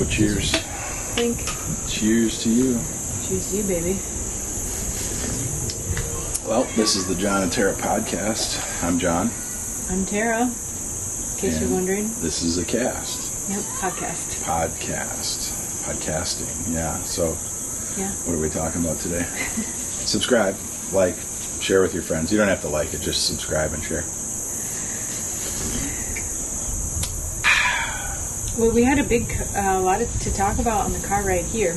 Cheers. Clink. Cheers to you. Cheers to you, baby. Well, this is the John and Tara podcast. I'm John. I'm Tara, in case you're wondering. This is a cast. Yep, podcast. Podcasting, yeah. So, yeah. What are we talking about today? Subscribe, like, share with your friends. You don't have to like it, just subscribe and share. Well, we had a lot to talk about on the car ride here.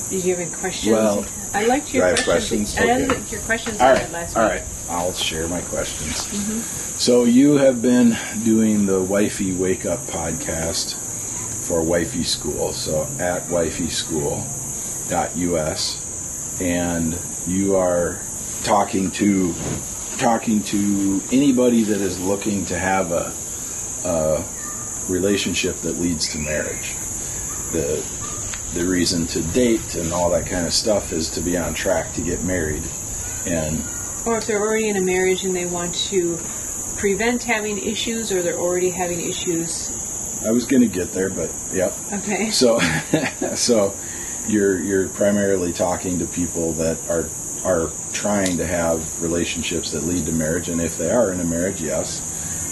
Did you have any questions? Well, I liked your questions. I Okay. liked your questions All I right, had last all week. right. I'll share my questions. Mm-hmm. So you have been doing the Wifey Wake Up podcast for Wifey School, so at wifeyschool.us, and you are talking to anybody that is looking to have a relationship that leads to marriage. The reason to date and all that kind of stuff is to be on track to get married, or if they're already in a marriage and they want to prevent having issues, or they're already having issues. I was going to get there, but yep. Okay. So you're primarily talking to people that are trying to have relationships that lead to marriage, and if they are in a marriage, yes,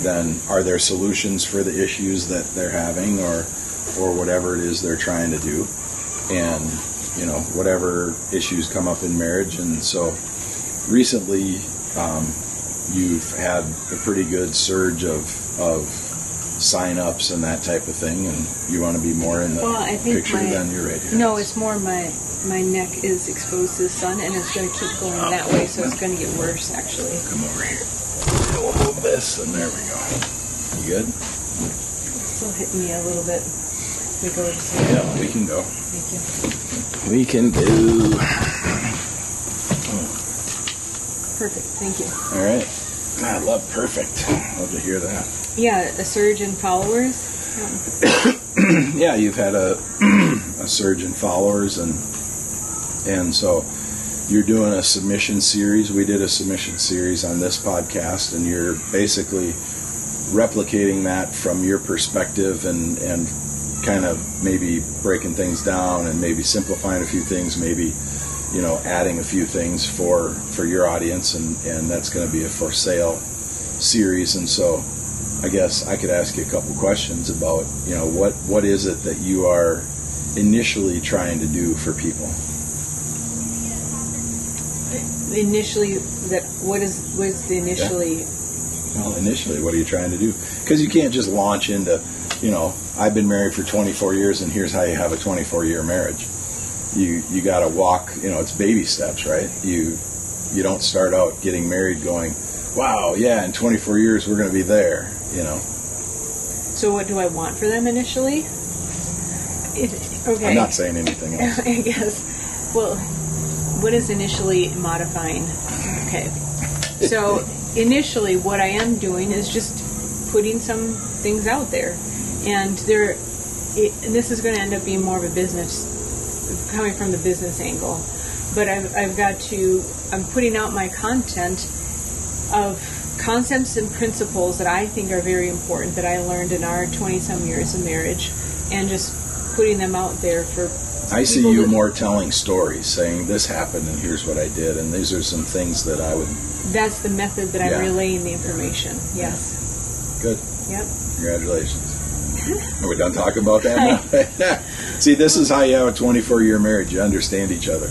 then are there solutions for the issues that they're having, or whatever it is they're trying to do, and whatever issues come up in marriage. And so recently you've had a pretty good surge of sign-ups and that type of thing, and you want to be more in the picture than you're ready. No, it's more my neck is exposed to the sun, and it's going to keep going that way, so it's going to get worse, actually. Come over here. We'll move this, and there we go. You good? It's still hitting me a little bit. We go to sleep. Yeah, we can go. Thank you. We can go. Perfect. Thank you. All right. I love perfect. Love to hear that. Yeah, a surge in followers. Yeah, you've had a surge in followers, and so you're doing a submission series. We did a submission series on this podcast, and you're basically replicating that from your perspective and kind of maybe breaking things down and maybe simplifying a few things, maybe adding a few things for your audience, and that's going to be a for sale series. And so I guess I could ask you a couple questions about what is it that you are initially trying to do for people? Initially, what is the initially? Yeah. Well, initially, what are you trying to do? Because you can't just launch into, I've been married for 24 years, and here's how you have a 24-year marriage. You got to walk. It's baby steps, right? You don't start out getting married going, wow, yeah, in 24 years we're going to be there. So what do I want for them initially? Okay. I'm not saying anything else. I guess. Well, what is initially modifying? Okay. So initially what I am doing is just putting some things out there. And this is going to end up being more of a business, coming from the business angle. But I'm putting out my content of concepts and principles that I think are very important that I learned in our 20-some years of marriage, and just putting them out there for I see you more telling stories, saying this happened and here's what I did, and these are some things that I would... That's the method that I'm relaying the information, yes. Good. Yep. Congratulations. Are we done talking about that now? See, this is how you have a 24-year marriage. You understand each other.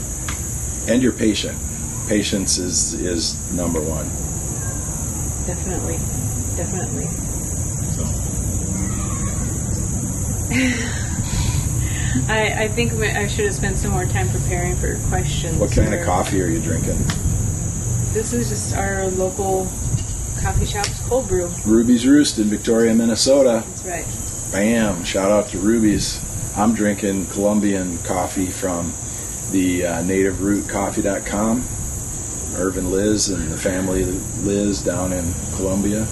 And you're patient. Patience is number one. Definitely. I think I should have spent some more time preparing for questions. What kind of coffee are you drinking? This is just our local coffee shop's cold brew. Ruby's Roost in Victoria, Minnesota. That's right. Bam! Shout out to Ruby's. I'm drinking Colombian coffee from the nativerootcoffee.com. Irv and Liz and the family Liz down in Colombia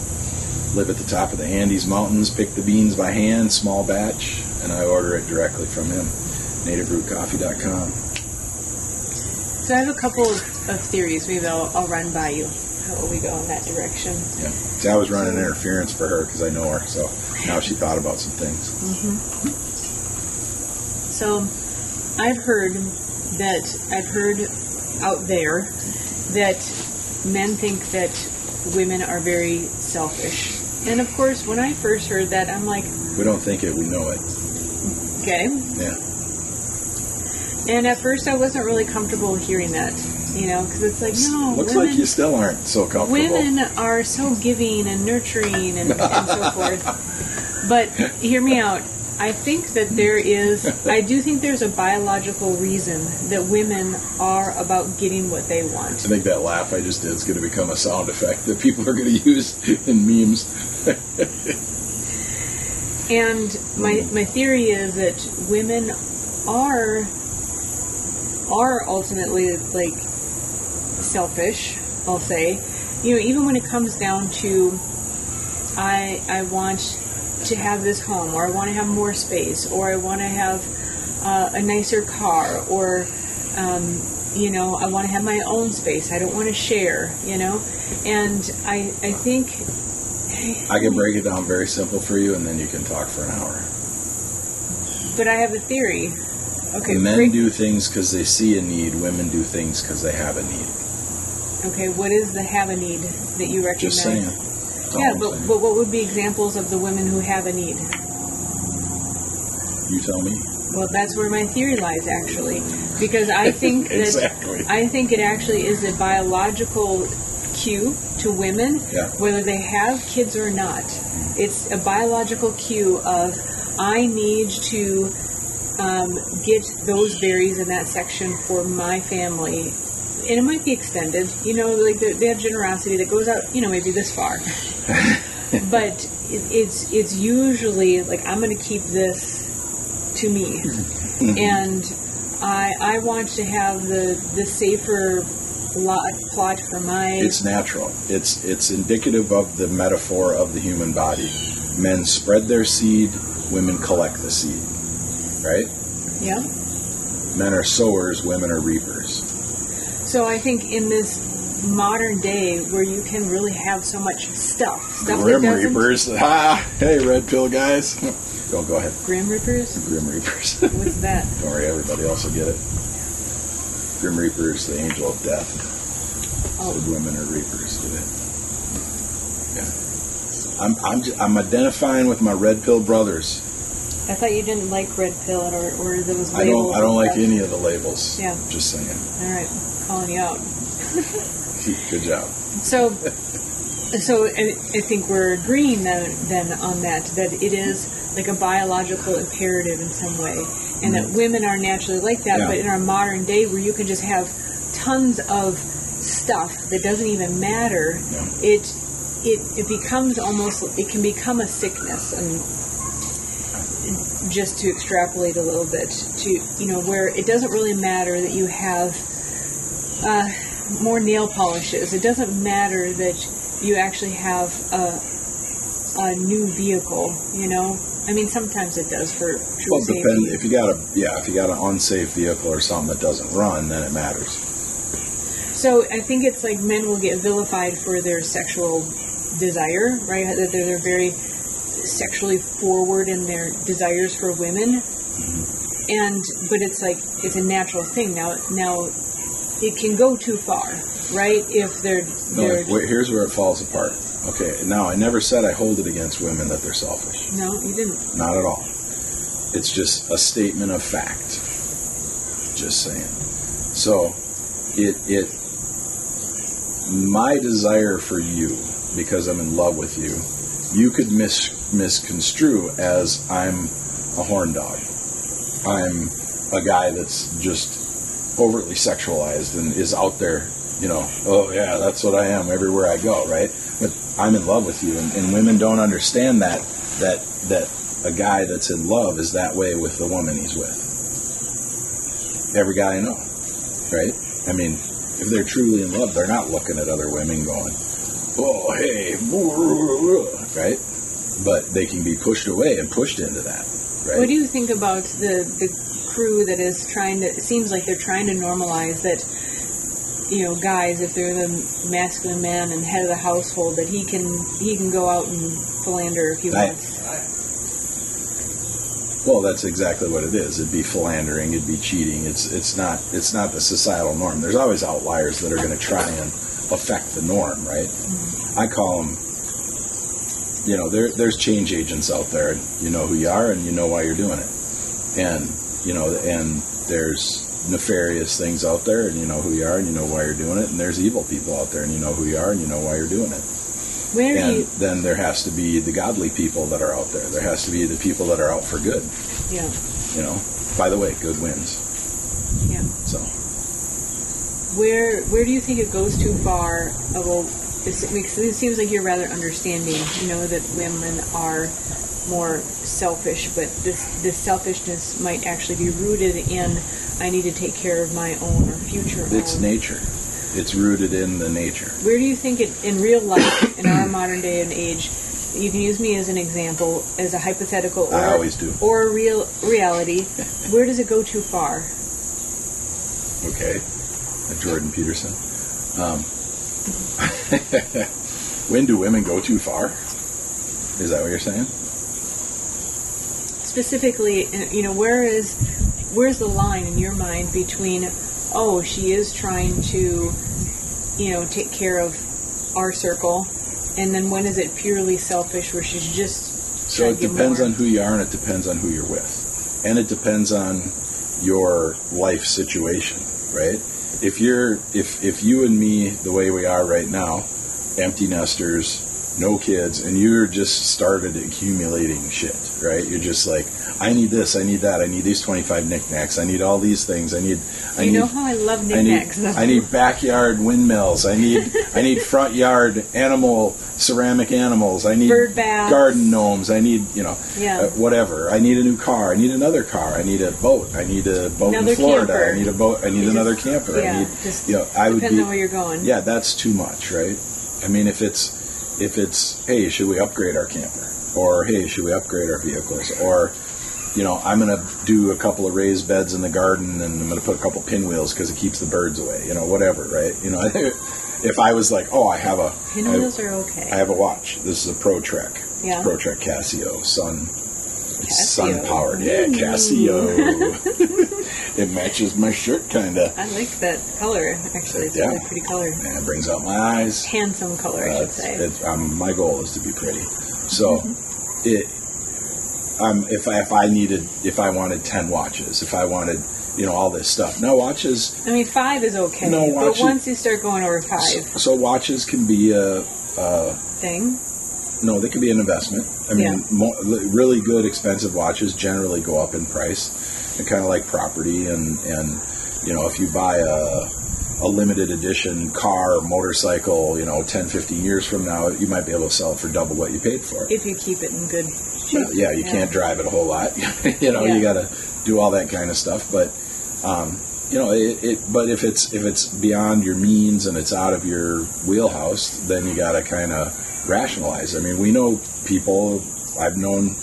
live at the top of the Andes Mountains, pick the beans by hand, small batch, and I order it directly from him, nativerootcoffee.com. So I have a couple of theories. Maybe I'll run by you. How will we go in that direction? Yeah. See, I was running interference for her because I know her, so Now she thought about some things. Mm-hmm. So I've heard out there that men think that women are very selfish. And of course, when I first heard that, I'm like... We don't think it, we know it. Okay. Yeah. And at first I wasn't really comfortable hearing that, because it's like, no, looks women, like you still aren't so comfortable. Women are so giving and nurturing and so forth. But hear me out. I think that I do think there's a biological reason that women are about getting what they want. I think that laugh I just did is going to become a sound effect that people are going to use in memes. And my theory is that women are ultimately like selfish, I'll say. Even when it comes down to I want to have this home, or I want to have more space, or I want to have a nicer car, or I want to have my own space. I don't want to share, and I think I can break it down very simple for you, and then you can talk for an hour. But I have a theory. Okay. Men do things because they see a need. Women do things because they have a need. Okay, what is the have a need that you recognize? Just saying. Yeah, but what would be examples of the women who have a need? You tell me. Well, that's where my theory lies, actually, because I think that exactly. I think it actually is a biological cue to women, whether they have kids or not. It's a biological cue of I need to get those berries in that section for my family. And it might be extended, like they have generosity that goes out, maybe this far. But it's usually like, I'm going to keep this to me. And I want to have the safer plot for my... It's natural. It's indicative of the metaphor of the human body. Men spread their seed, women collect the seed. Right? Yeah. Men are sowers, women are reapers. So I think in this modern day where you can really have so much stuff Grim Reapers. Hey, red pill guys. Go ahead. Grim Reapers? Grim Reapers. What's that? Don't worry, everybody else will get it. Grim Reaper is the angel of death. Oh. So women are reapers. Yeah. I'm identifying with my red pill brothers. I thought you didn't like red pill or those labels. I don't like any of the labels. Yeah. Just saying. All right. Calling you out. Good job. So I think we're agreeing then on that it is like a biological imperative in some way, and that women are naturally like that. Yeah. But in our modern day, where you can just have tons of stuff that doesn't even matter, it becomes it can become a sickness. And just to extrapolate a little bit to where it doesn't really matter that you have more nail polishes. It doesn't matter that you actually have a new vehicle. I mean, sometimes it does for true safety. If you got an unsafe vehicle or something that doesn't run, then it matters. So I think it's like men will get vilified for their sexual desire, right? That they're very sexually forward in their desires for women, but it's like it's a natural thing. Now it can go too far, right? If they're here's where it falls apart. Okay, now I never said I hold it against women that they're selfish. No, you didn't. Not at all. It's just a statement of fact. Just saying. So my desire for you, because I'm in love with you, you could misconstrue as I'm a horn dog. I'm a guy that's just overtly sexualized and is out there, oh yeah, that's what I am everywhere I go, right? But I'm in love with you, and women don't understand that a guy that's in love is that way with the woman he's with. Every guy I know, right? I mean, if they're truly in love, they're not looking at other women going, oh, hey, right? But they can be pushed away and pushed into that, right? What do you think about the crew that is it seems like they're trying to normalize that, guys, if they're the masculine man and head of the household, that he can go out and philander if you want. Well, that's exactly what it is. It'd be philandering. It'd be cheating. It's not the societal norm. There's always outliers that are going to try and affect the norm, right? Mm-hmm. I call them, there's change agents out there. You know who you are, and you know why you're doing it. And and there's nefarious things out there, and you know who you are, and you know why you're doing it. And there's evil people out there, and you know who you are, and you know why you're doing it. Then there has to be the godly people that are out there. There has to be the people that are out for good. Yeah. By the way, good wins. Yeah. So. Where do you think it goes too far? It seems like you're rather understanding, that women are more selfish, but this selfishness might actually be rooted in, I need to take care of my own or future. It's nature. It's rooted in the nature. Where do you think in real life, in our modern day and age, you can use me as an example, as a hypothetical, I always do, or a reality, where does it go too far? Okay, Jordan Peterson. When do women go too far? Is that what you're saying? Specifically, where's the line in your mind between, she is trying to, take care of our circle, and then when is it purely selfish where she's just So it depends on who you are, and it depends on who you're with. And it depends on your life situation, right? If you and me, the way we are right now, empty nesters, no kids, and you're just started accumulating shit, right? You're just like, I need this, I need that, I need these 25 knickknacks, I need all these things, I need how I love knickknacks. I need backyard windmills, I need front yard ceramic animals, I need bird baths, garden gnomes, I need whatever, I need a new car, I need another car, I need a boat in Florida, camper. I need a boat, I need another camper, Depends on where you're going. Yeah, that's too much, right? I mean, if it's, hey, should we upgrade our camper? Or, hey, should we upgrade our vehicles? Or, I'm going to do a couple of raised beds in the garden, and I'm going to put a couple pinwheels because it keeps the birds away, whatever, right? I think if I was like, pinwheels are okay. I have a watch. This is a Pro Trek. Yeah. Pro Trek Casio. Sun powered. Yeah, Casio. It matches my shirt, kind of. I like that color, actually. It's a really pretty color. And it brings out my eyes. Handsome color, I should say. My goal is to be pretty. So, if I wanted 10 watches, if I wanted, all this stuff. Now, watches... 5 is okay. No, watches, but once you start going over 5... So watches can be a... thing? No, they can be an investment. Really good, expensive watches generally go up in price. And kind of like property, and if you buy a limited edition car or motorcycle, 10, 15 years from now, you might be able to sell it for double what you paid for it. If you keep it in good shape. You can't drive it a whole lot. You got to do all that kind of stuff. But, but if it's beyond your means and it's out of your wheelhouse, then you got to kind of rationalize. We know people, I've known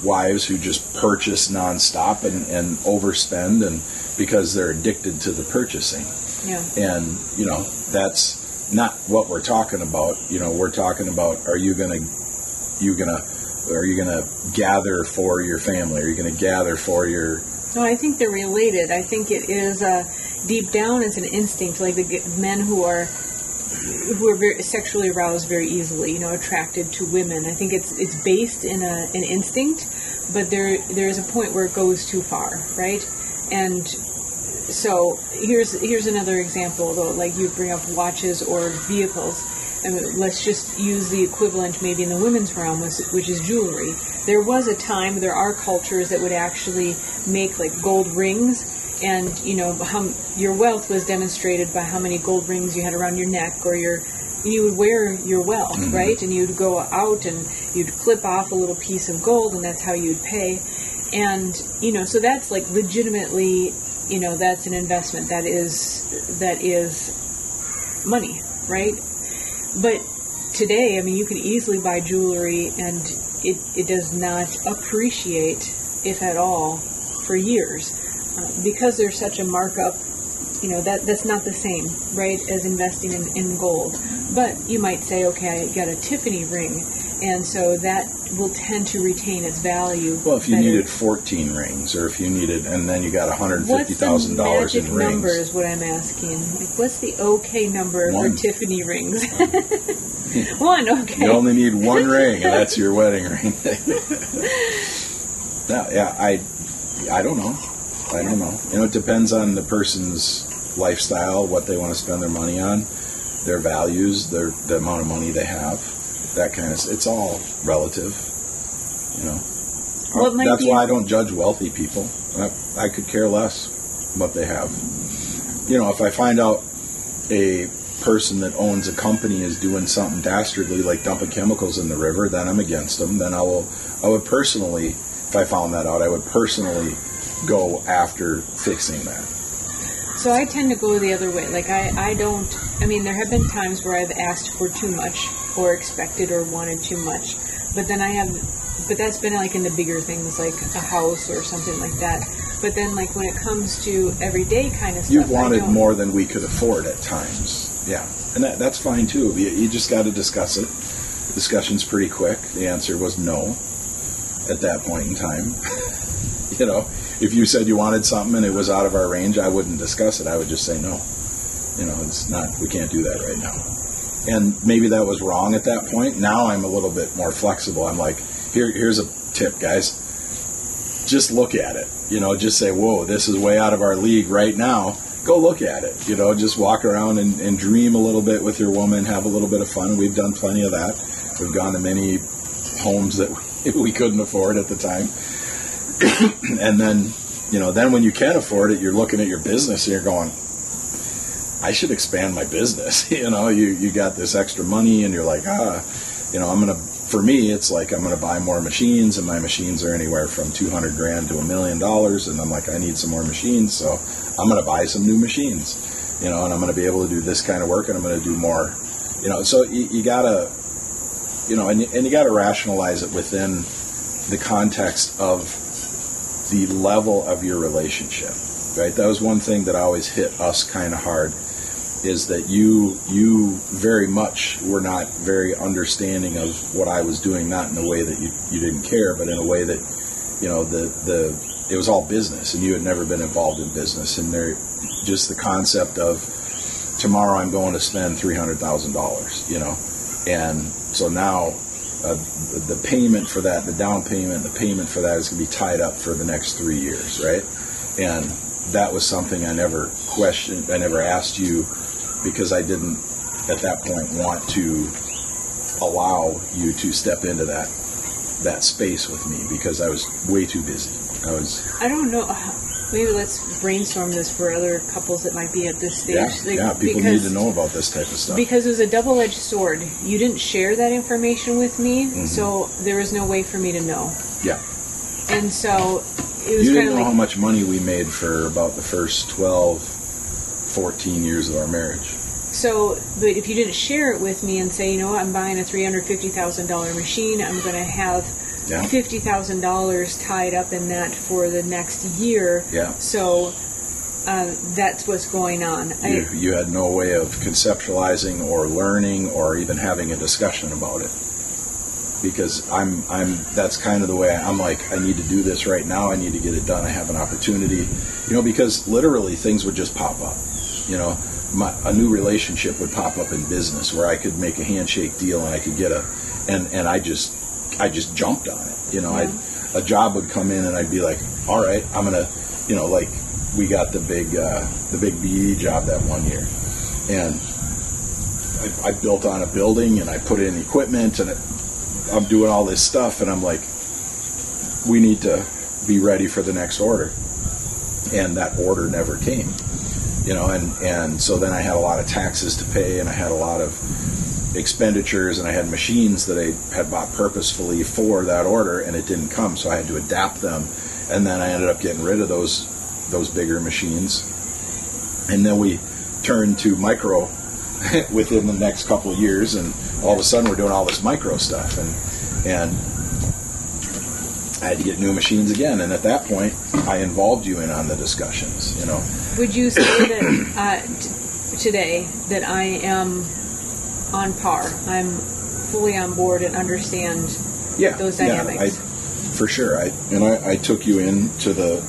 wives who just purchase nonstop and overspend, and because they're addicted to the purchasing. Yeah. And that's not what we're talking about. We're talking about, are you gonna gather for your family? Are you gonna gather for your... No, I think they're related. I think it is deep down it's an instinct, like the men who are very sexually aroused very easily, attracted to women. I think it's based in an instinct, but there is a point where it goes too far, right? And so here's another example, though, like you bring up watches or vehicles. Let's just use the equivalent maybe in the women's realm, which is jewelry. There was a time, there are cultures that would actually make like gold rings, and how your wealth was demonstrated by how many gold rings you had around your neck, or you would wear your wealth, mm-hmm. right? And you'd go out and you'd clip off a little piece of gold, and that's how you'd pay. And so that's like legitimately, that's an investment. That is money, right? But today, you can easily buy jewelry, and it does not appreciate, if at all, for years. Because there's such a markup, that's not the same, right, as investing in gold. But you might say, okay, I got a Tiffany ring, And so that will tend to retain its value. Well, if you better. needed 14 rings, or if you needed, and then you got $150,000 What's the magic in rings. number is what I'm asking. Like, what's the okay number One. for Tiffany rings? One, okay. You only need one ring, and that's your wedding ring. No, yeah, I don't know. I don't know. You know, it depends on the person's lifestyle, what they want to spend their money on, their values, the amount of money they have, that kind of. It's all relative. You know. Well, that's why I don't judge wealthy people. I could care less what they have. You know, if I find out a person that owns a company is doing something dastardly like dumping chemicals in the river, then I'm against them. Then I would personally, if I found that out, I would personally go after fixing that. So I tend to go the other way. Like I mean, there have been times where I've asked for too much or expected or wanted too much, but that's been like in the bigger things like a house or something like that. But then like when it comes to everyday kind of stuff, you've wanted more than we could afford at times. Yeah, and that's fine too. You just got to discuss it. Discussion's pretty quick. The answer was no at that point in time. You know, if you said you wanted something and it was out of our range, I wouldn't discuss it. I would just say no. You know, it's not. We can't do that right now. And maybe that was wrong at that point. Now I'm a little bit more flexible. I'm like, here's a tip, guys. Just look at it. You know, just say, whoa, this is way out of our league right now. Go look at it. You know, just walk around and dream a little bit with your woman, have a little bit of fun. We've done plenty of that. We've gone to many homes that we couldn't afford at the time. And then, you know, then when you can afford it, you're looking at your business and you're going, I should expand my business. You know, you got this extra money and you're like, you know, for me, it's like I'm going to buy more machines, and my machines are anywhere from $200,000 to $1 million. And I'm like, I need some more machines. So I'm going to buy some new machines, you know, and I'm going to be able to do this kind of work, and I'm going to do more, you know. So you got to, you know, and you got to rationalize it within the context of the level of your relationship, right? That was one thing that always hit us kind of hard, is that you very much were not very understanding of what I was doing, not in a way that you didn't care, but in a way that, you know, it was all business, and you had never been involved in business, and just the concept of tomorrow I'm going to spend $300,000, you know, and so now the payment for that, the down payment, the payment for that is going to be tied up for the next 3 years, right? And that was something I never questioned, I never asked you, because I didn't at that point want to allow you to step into that space with me, because I was way too busy. I don't know. Maybe let's brainstorm this for other couples that might be at this stage. People need to know about this type of stuff. Because it was a double-edged sword. You didn't share that information with me, so there was no way for me to know. Yeah. And so it was you kind didn't of know like, how much money we made for about the first 12, 14 years of our marriage. So, but if you didn't share it with me and say, you know what, I'm buying a $350,000 machine, I'm going to have $50,000 tied up in that for the next year. Yeah. So that's what's going on. You had no way of conceptualizing or learning or even having a discussion about it. Because that's kind of the way I'm like, I need to do this right now. I need to get it done. I have an opportunity, you know, because literally things would just pop up. You know, a new relationship would pop up in business where I could make a handshake deal and I could get and I just jumped on it. You know, a job would come in and I'd be like, all right, I'm gonna, you know, like we got the big BE job that one year, and I built on a building and I put in equipment and I'm doing all this stuff, and I'm like, we need to be ready for the next order, and that order never came. You know, and so then I had a lot of taxes to pay, and I had a lot of expenditures, and I had machines that I had bought purposefully for that order, and it didn't come, so I had to adapt them, and then I ended up getting rid of those bigger machines, and then we turned to micro within the next couple of years, and all of a sudden we're doing all this micro stuff, and I had to get new machines again, and at that point I involved you in on the discussions, you know. Would you say that today that I am on par? I'm fully on board and understand those dynamics. For sure. I took you into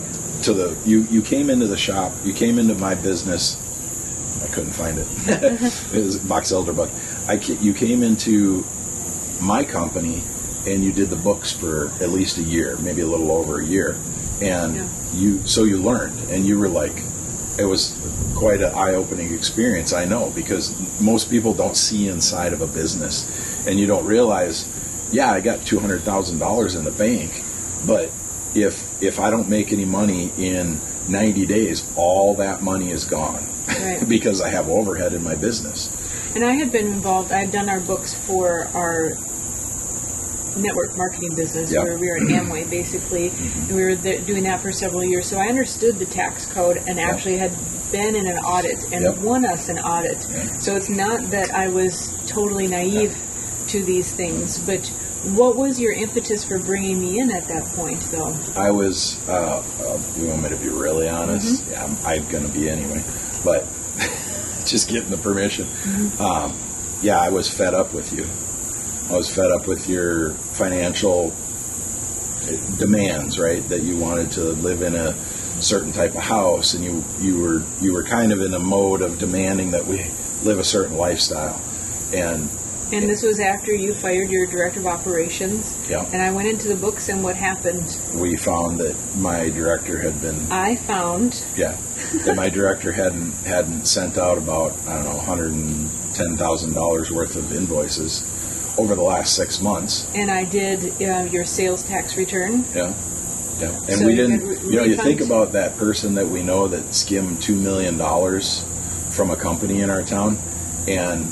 you came into the shop, you came into my business. I couldn't find it. It was Box Elderbug. You came into my company and you did the books for at least a year, maybe a little over a year. And you learned, and you were like, it was quite an eye-opening experience, I know, because most people don't see inside of a business, and you don't realize, I got $200,000 in the bank, but if I don't make any money in 90 days, all that money is gone. Right. Because I have overhead in my business. And I had been involved, I had done our books for our network marketing business, where we were at Amway, basically, and we were doing that for several years. So I understood the tax code and actually had been in an audit and won us an audit. So it's not that I was totally naive to these things, but what was your impetus for bringing me in at that point, though? I was, you want me to be really honest? Yeah, I'm going to be anyway, but just getting the permission. I was fed up with you. I was fed up with your financial demands, right? That you wanted to live in a certain type of house, and you were kind of in a mode of demanding that we live a certain lifestyle. And this was after you fired your director of operations. Yeah. And I went into the books, and what happened? We found that my director had been. I found. Yeah. That my director hadn't sent out about, I don't know, $110,000 worth of invoices over the last 6 months. And I did your sales tax return. Yeah. And so we didn't, you think about that person that we know that skimmed $2 million from a company in our town, and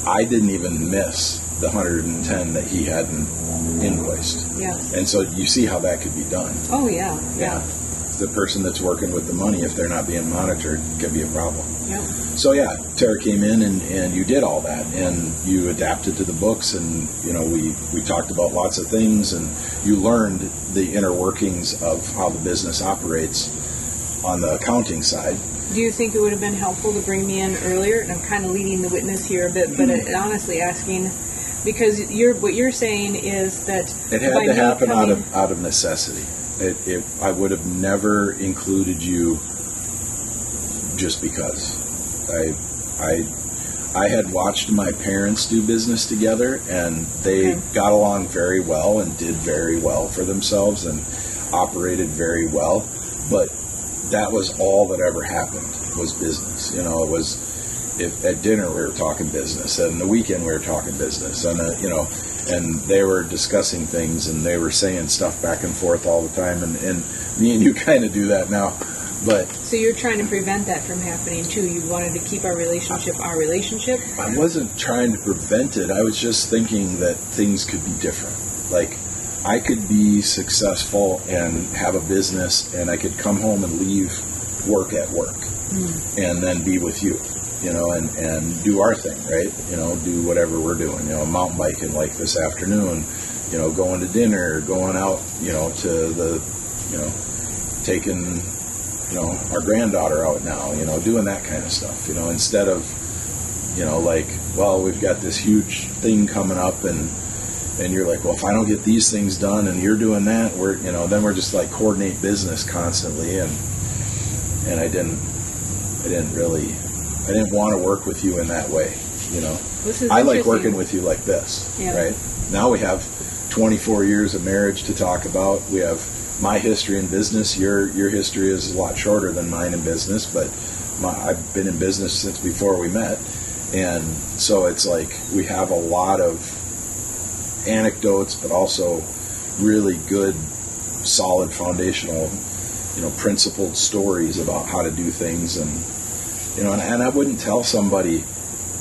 I didn't even miss the 110 that he hadn't invoiced. Yeah. And so you see how that could be done. Oh, yeah. The person that's working with the money, if they're not being monitored, could be a problem. Yep. So Tara came in and you did all that, and you adapted to the books, and we talked about lots of things, and you learned the inner workings of how the business operates on the accounting side. Do you think it would have been helpful to bring me in earlier? And I'm kind of leading the witness here a bit, but honestly asking, because what you're saying is that it had to happen out of necessity. I would have never included you just because. I had watched my parents do business together, and they got along very well and did very well for themselves and operated very well. But that was all that ever happened, was business. It was, if at dinner we were talking business, and the weekend we were talking business, and and they were discussing things, and they were saying stuff back and forth all the time, and me and you kind of do that now. But so you're trying to prevent that from happening too. You wanted to keep our relationship. I wasn't trying to prevent it. I was just thinking that things could be different. Like, I could be successful and have a business, and I could come home and leave work at work, and then be with you, and do our thing, right? Do whatever we're doing, mountain biking like this afternoon, going to dinner, going out, to the, taking, our granddaughter out now, doing that kind of stuff, instead of, we've got this huge thing coming up, and you're like, well, if I don't get these things done and you're doing that, then we're just like coordinate business constantly, and I didn't want to work with you in that way, I like working with you like this, right? Now we have 24 years of marriage to talk about. We have my history in business. Your history is a lot shorter than mine in business, but I've been in business since before we met, and so it's like we have a lot of anecdotes, but also really good, solid, foundational, principled stories about how to do things, and and I wouldn't tell somebody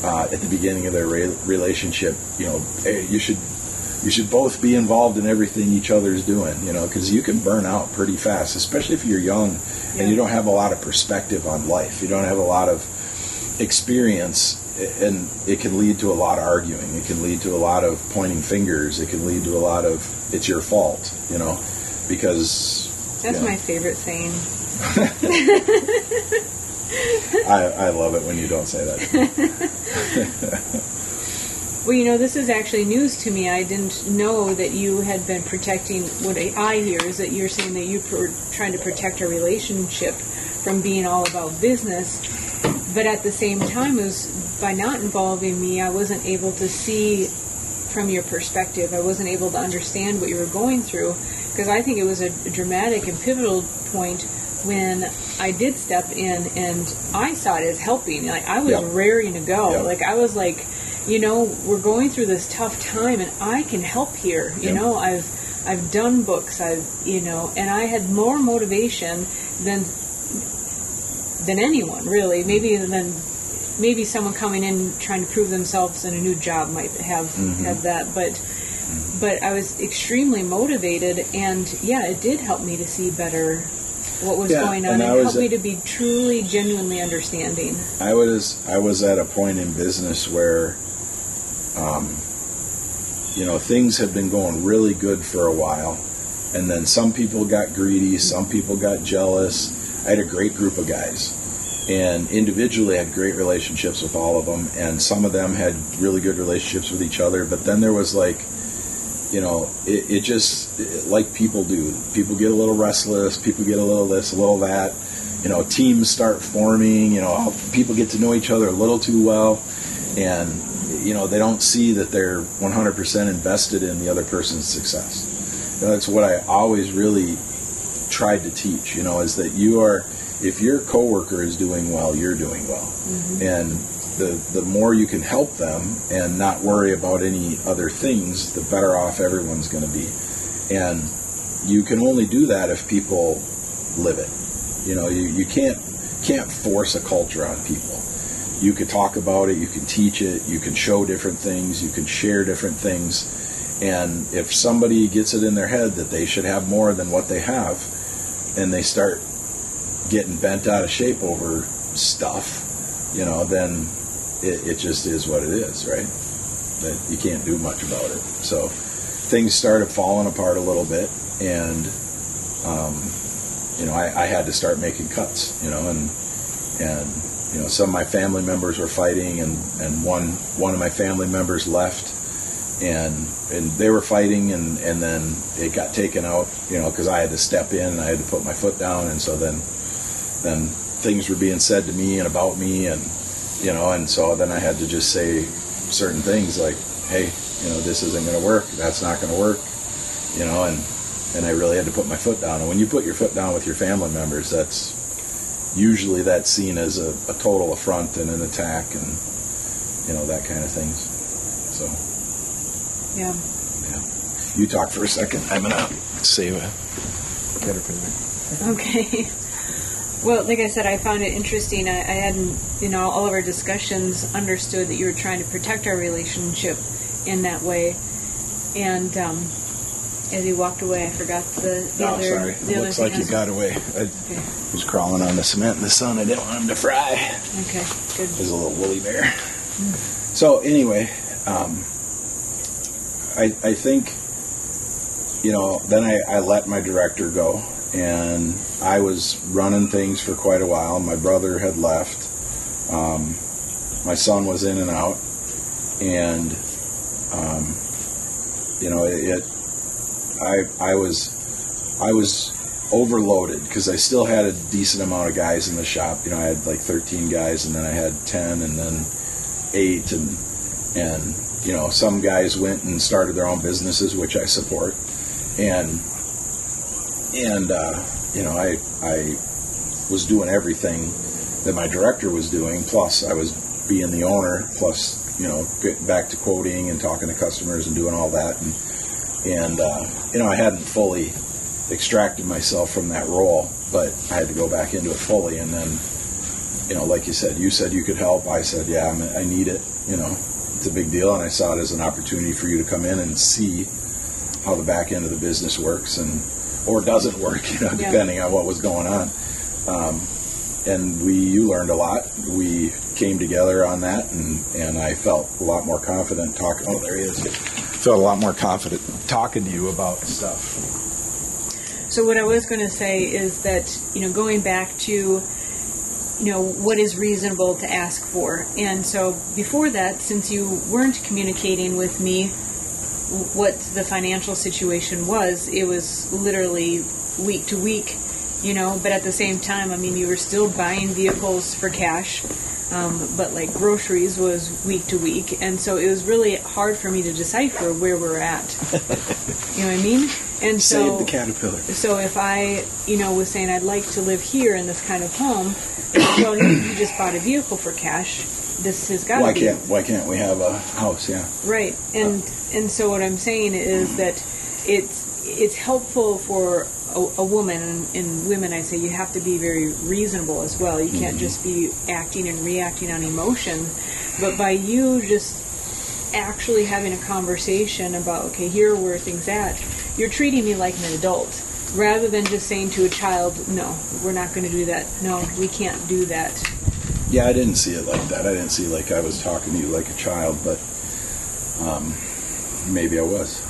at the beginning of their relationship, hey, you should both be involved in everything each other's doing, because you can burn out pretty fast, especially if you're young and you don't have a lot of perspective on life. You don't have a lot of experience, and it can lead to a lot of arguing. It can lead to a lot of pointing fingers. It can lead to a lot of, it's your fault, because... That's my favorite saying. I love it when you don't say that. Well, this is actually news to me. I didn't know that you had been protecting. What I hear is that you're saying that you were trying to protect our relationship from being all about business. But at the same time, it was by not involving me, I wasn't able to see from your perspective. I wasn't able to understand what you were going through, because I think it was a dramatic and pivotal point when I did step in and I saw it as helping. Like, I was raring to go. Yep. Like, I was like, we're going through this tough time and I can help here. I've done books, and I had more motivation than anyone, really. Maybe someone coming in trying to prove themselves in a new job might have had that, but I was extremely motivated, and it did help me to see better what was going on, and helped me to be truly, genuinely understanding. I was at a point in business where, things had been going really good for a while, and then some people got greedy, some people got jealous. I had a great group of guys, and individually I had great relationships with all of them, and some of them had really good relationships with each other, but then there was it just, like people do. People get a little restless, people get a little this, a little that, teams start forming, people get to know each other a little too well, and, they don't see that they're 100% invested in the other person's success. That's what I always really tried to teach, is that if your coworker is doing well, you're doing well. Mm-hmm. And the more you can help them and not worry about any other things, the better off everyone's going to be. And you can only do that if people live it. You can't force a culture on people. You could talk about it, you can teach it, you can show different things, you can share different things. And if somebody gets it in their head that they should have more than what they have, and they start getting bent out of shape over stuff, then it just is what it is, right? That you can't do much about it. So things started falling apart a little bit, and I had to start making cuts, and some of my family members were fighting, and one of my family members left, and they were fighting, and then it got taken out, because I had to step in and I had to put my foot down, and so then things were being said to me and about me, and so then I had to just say certain things like, hey, this isn't going to work, that's not going to work, and I really had to put my foot down. And when you put your foot down with your family members, that's seen as a total affront and an attack, and that kind of things. So yeah. You talk for a second. I'm gonna save a caterpillar. Okay. Well, like I said, I found it interesting. I hadn't, all of our discussions understood that you were trying to protect our relationship in that way. And as you walked away, I forgot the other. Sorry. It looks like you got away. I was crawling on the cement in the sun. I didn't want him to fry. Okay, good. He's a little woolly bear. So anyway, I think, then I let my director go. And I was running things for quite a while. My brother had left. My son was in and out. And, I was overloaded because I still had a decent amount of guys in the shop. I had like 13 guys, and then I had 10, and then 8, and some guys went and started their own businesses, which I support. And I was doing everything that my director was doing, plus I was being the owner, plus, getting back to quoting and talking to customers and doing all that. And I hadn't fully extracted myself from that role, but I had to go back into it fully. And then, like you said you could help. I said, yeah, I need it. It's a big deal. And I saw it as an opportunity for you to come in and see how the back end of the business works or doesn't work, depending on what was going on. And you learned a lot. We came together on that, and I felt a lot more confident talking. Oh, there he is. Felt a lot more confident talking to you about stuff. So what I was going to say is that, going back to what is reasonable to ask for. And so before that, since you weren't communicating with me what the financial situation was, it was literally week to week, but at the same time, you were still buying vehicles for cash, but like groceries was week to week. And so it was really hard for me to decipher where we're at. You know what I mean? And Save the caterpillar. So if I, was saying I'd like to live here in this kind of home, well, you just bought a vehicle for cash. This has got to be. Why can't we have a house? Yeah. Right. And so what I'm saying is that it's helpful for a woman, and women, I say you have to be very reasonable as well. You can't just be acting and reacting on emotion. But by you just actually having a conversation about, okay, here are where things at, you're treating me like an adult, rather than just saying to a child, no, we're not going to do that. No, we can't do that. Yeah, I didn't see it like that. I didn't see like I was talking to you like a child, but maybe I was.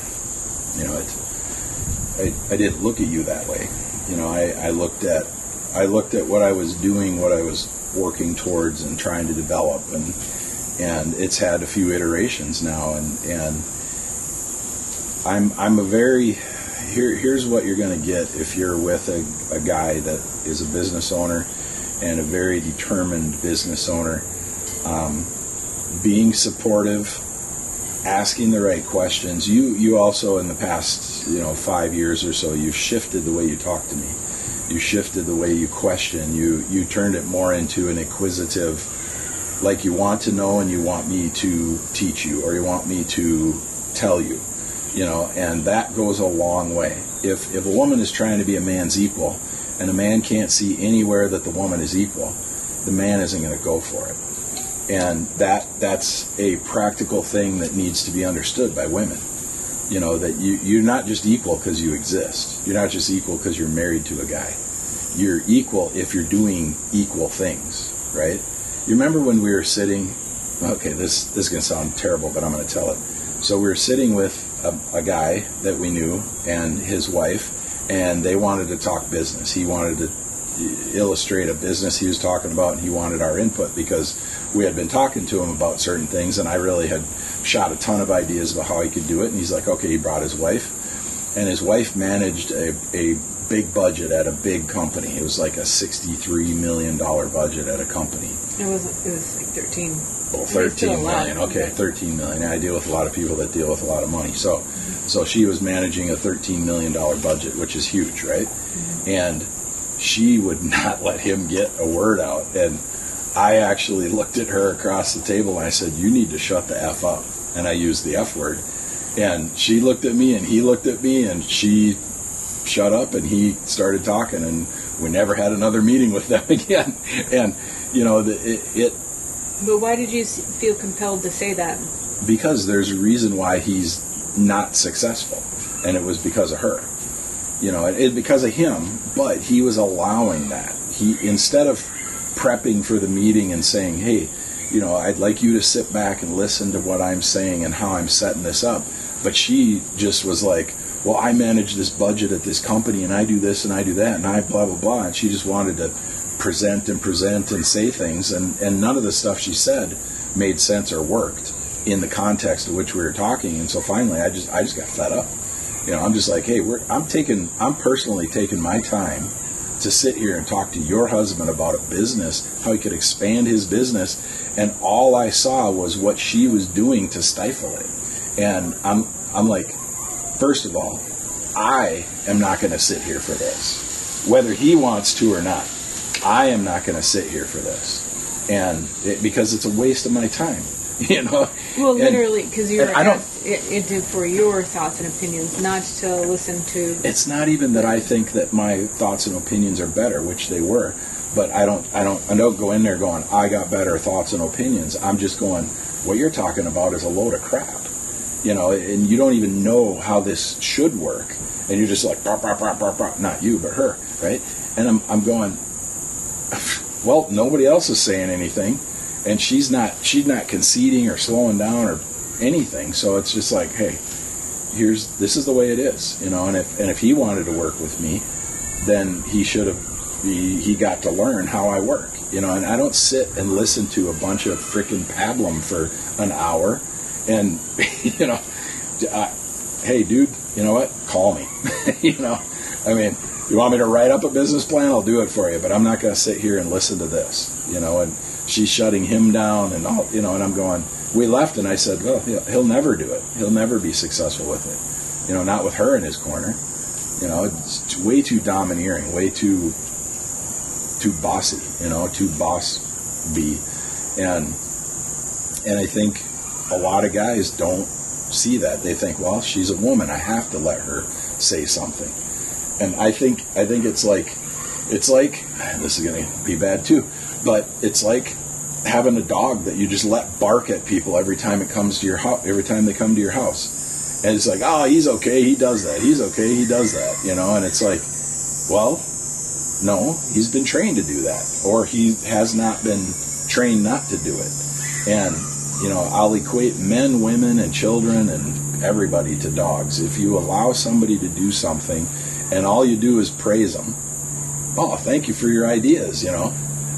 I didn't look at you that way. I looked at what I was doing, what I was working towards and trying to develop, and it's had a few iterations now, and I'm a very here's what you're going to get if you're with a guy that is a business owner and a very determined business owner. Being supportive, asking the right questions. You also in the past 5 years or so, you've shifted the way you talk to me. You shifted the way you question. You turned it more into an inquisitive, like you want to know and you want me to teach you, or you want me to tell you. And that goes a long way. If a woman is trying to be a man's equal, and a man can't see anywhere that the woman is equal, the man isn't going to go for it. And that's a practical thing that needs to be understood by women. That you're not just equal because you exist. You're not just equal because you're married to a guy. You're equal if you're doing equal things, right? You remember when we were sitting, okay, this is going to sound terrible, but I'm going to tell it. So we were sitting with a guy that we knew and his wife, and they wanted to talk business. He wanted to illustrate a business he was talking about, and he wanted our input because we had been talking to him about certain things, and I really had shot a ton of ideas about how he could do it. And he's like, okay, he brought his wife, and his wife managed a big budget at a big company. It was like a $63 million budget at a company. It was like 13. Well, 13 million. Okay, 13 million. I deal with a lot of people that deal with a lot of money. So she was managing a $13 million budget, which is huge, right? Mm-hmm. And she would not let him get a word out. And I actually looked at her across the table and I said, you need to shut the F up. And I used the F word. And she looked at me and he looked at me and she shut up and he started talking, and we never had another meeting with them again. And, But why did you feel compelled to say that? Because there's a reason why he's not successful. And it was because of her. It's because of him, but he was allowing that. He, instead of prepping for the meeting and saying, hey, I'd like you to sit back and listen to what I'm saying and how I'm setting this up. But she just was like, well, I manage this budget at this company and I do this and I do that and I blah, blah, blah. And she just wanted to present and say things. And none of the stuff she said made sense or worked in the context of which we were talking. And so finally, I just got fed up. I'm just like, hey, I'm personally taking my time to sit here and talk to your husband about a business, how he could expand his business, and all I saw was what she was doing to stifle it. And I'm like, first of all, I am not going to sit here for this, whether he wants to or not. I am not going to sit here for this, because it's a waste of my time. Well, literally, because you're it for your thoughts and opinions, not to listen to. It's not even that I think that my thoughts and opinions are better, which they were, but I don't go in there going, I got better thoughts and opinions. I'm just going, what you're talking about is a load of crap, and you don't even know how this should work, and you're just like, bah, bah, bah, bah, bah. Not you, but her, right? And I'm going, well, nobody else is saying anything. And she's not conceding or slowing down or anything. So it's just like, hey, this is the way it is, And if he wanted to work with me, then he should have he got to learn how I work, and I don't sit and listen to a bunch of freaking pablum for an hour, and hey, dude, you know what? Call me. I mean, you want me to write up a business plan? I'll do it for you, but I'm not going to sit here and listen to this, and she's shutting him down and all, and I'm going, we left and I said, well, he'll never do it. He'll never be successful with it. Not with her in his corner. It's way too domineering, way too bossy, too boss-y. And I think a lot of guys don't see that. They think, well, she's a woman. I have to let her say something. And I think it's like this is going to be bad too, but it's like having a dog that you just let bark at people every time it comes to your house, every time they come to your house. And it's like, oh, he's okay, he does that. He's okay, he does that. And it's like, well, no, he's been trained to do that, or he has not been trained not to do it. And I'll equate men, women, and children and everybody to dogs. If you allow somebody to do something and all you do is praise them, oh, thank you for your ideas,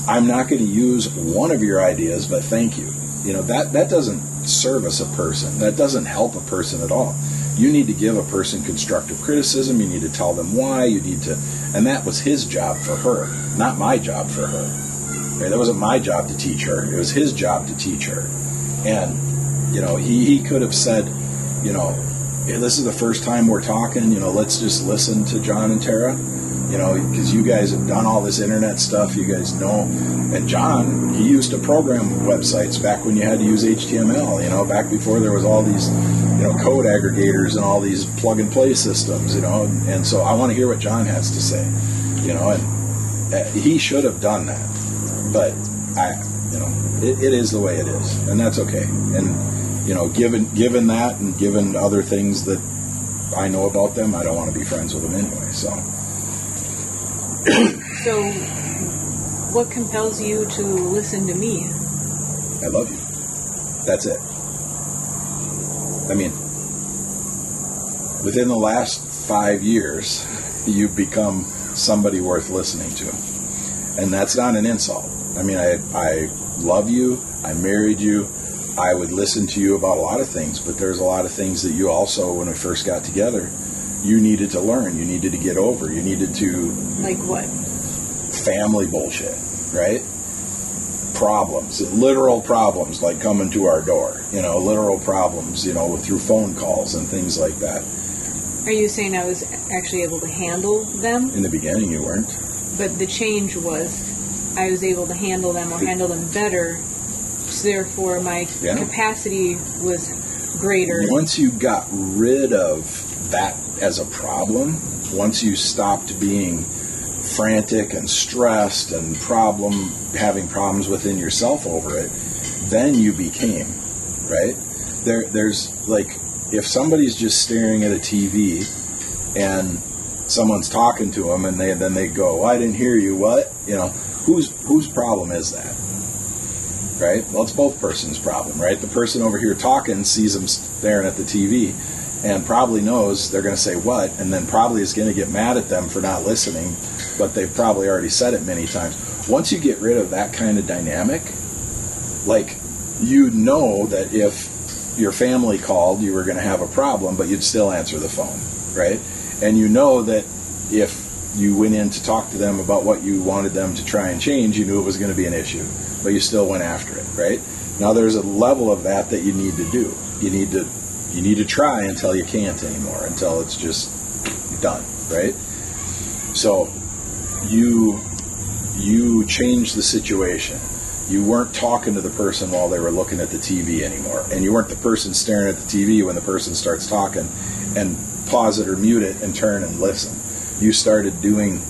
I'm not going to use one of your ideas, but thank you. That doesn't service a person. That doesn't help a person at all. You need to give a person constructive criticism. You need to tell them why. And that was his job for her, not my job for her. Right? That wasn't my job to teach her. It was his job to teach her. And, he could have said, hey, this is the first time we're talking, let's just listen to John and Tara, because you guys have done all this internet stuff, you guys know. And John, he used to program websites back when you had to use HTML, back before there was all these, code aggregators and all these plug-and-play systems, and so I want to hear what John has to say, and he should have done that, but it is the way it is, and that's okay. And given that and given other things that I know about them, I don't want to be friends with them anyway. So what compels you to listen to me? I love you. That's it. I mean, within the last 5 years, you've become somebody worth listening to, and that's not an insult. I mean, I love you. I married you. I would listen to you about a lot of things, but there's a lot of things that you also, when we first got together, you needed to learn. You needed to get over. You needed to... Like what? Family bullshit, right? Problems, literal problems, like coming to our door. Literal problems, through phone calls and things like that. Are you saying I was actually able to handle them? In the beginning, you weren't. But the change was I was able to handle them, or handle them better, so therefore my capacity was greater. Once you got rid of that as a problem, once you stopped being frantic and stressed and having problems within yourself over it, then you became, right? There's like, if somebody's just staring at a TV and someone's talking to them and then they go, well, I didn't hear you, what? Whose problem is that? Right? Well, it's both persons' problem, right? The person over here talking sees them staring at the TV and probably knows they're going to say what, and then probably is going to get mad at them for not listening, but they've probably already said it many times. Once you get rid of that kind of dynamic, like, you'd know that if your family called, you were going to have a problem, but you'd still answer the phone, right? And you know that if you went in to talk to them about what you wanted them to try and change, you knew it was going to be an issue, but you still went after it, right? Now there's a level of that you need to do. You need to try until you can't anymore, until it's just done, right? So you changed the situation. You weren't talking to the person while they were looking at the TV anymore, and you weren't the person staring at the TV when the person starts talking, and pause it or mute it and turn and listen. You started doing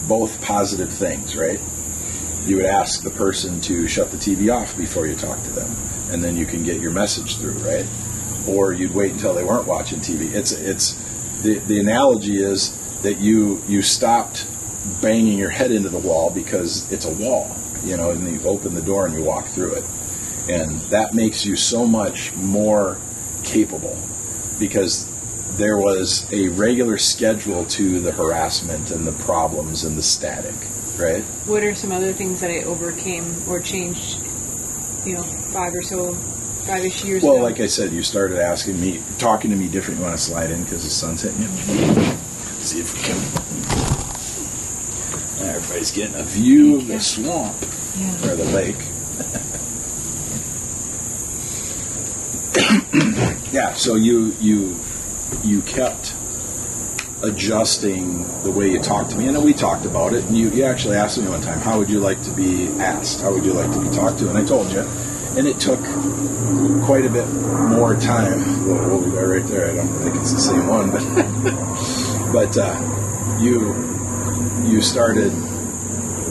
both positive things, right? You would ask the person to shut the TV off before you talk to them, and then you can get your message through, right? Or you'd wait until they weren't watching TV. The analogy is that you stopped banging your head into the wall because it's a wall, and you open the door and you walk through it. And that makes you so much more capable, because there was a regular schedule to the harassment and the problems and the static. right? What are some other things that I overcame or changed, 5-ish years ago? Well, like I said, you started talking to me different. You want to slide in because the sun's hitting you? See if we can. Everybody's getting a view of the swamp or the lake. Yeah, so you kept adjusting the way you talked to me, and then we talked about it, and you actually asked me one time, how would you like to be asked? How would you like to be talked to? And I told you, and it took quite a bit more time. We'll be right there. I don't think it's the same one, but you started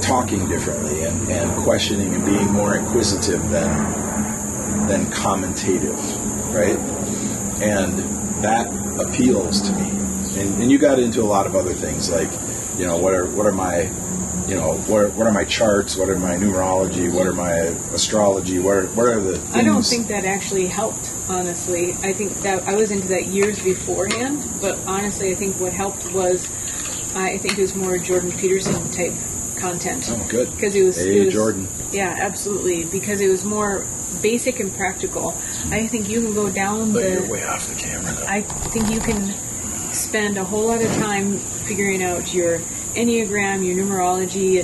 talking differently and questioning and being more inquisitive than commentative, right? And that appeals to me. And you got into a lot of other things, like, what are my, what are my charts? What are my numerology? What are my astrology? What are the things? I don't think that actually helped, honestly. I think that I was into that years beforehand, but honestly, I think what helped was, I think it was more Jordan Peterson type content. Oh, good. Because it was Jordan. Yeah, absolutely. Because it was more basic and practical. I think you can go down You're way off the camera now. I think you can spend a whole lot of time figuring out your Enneagram, your numerology,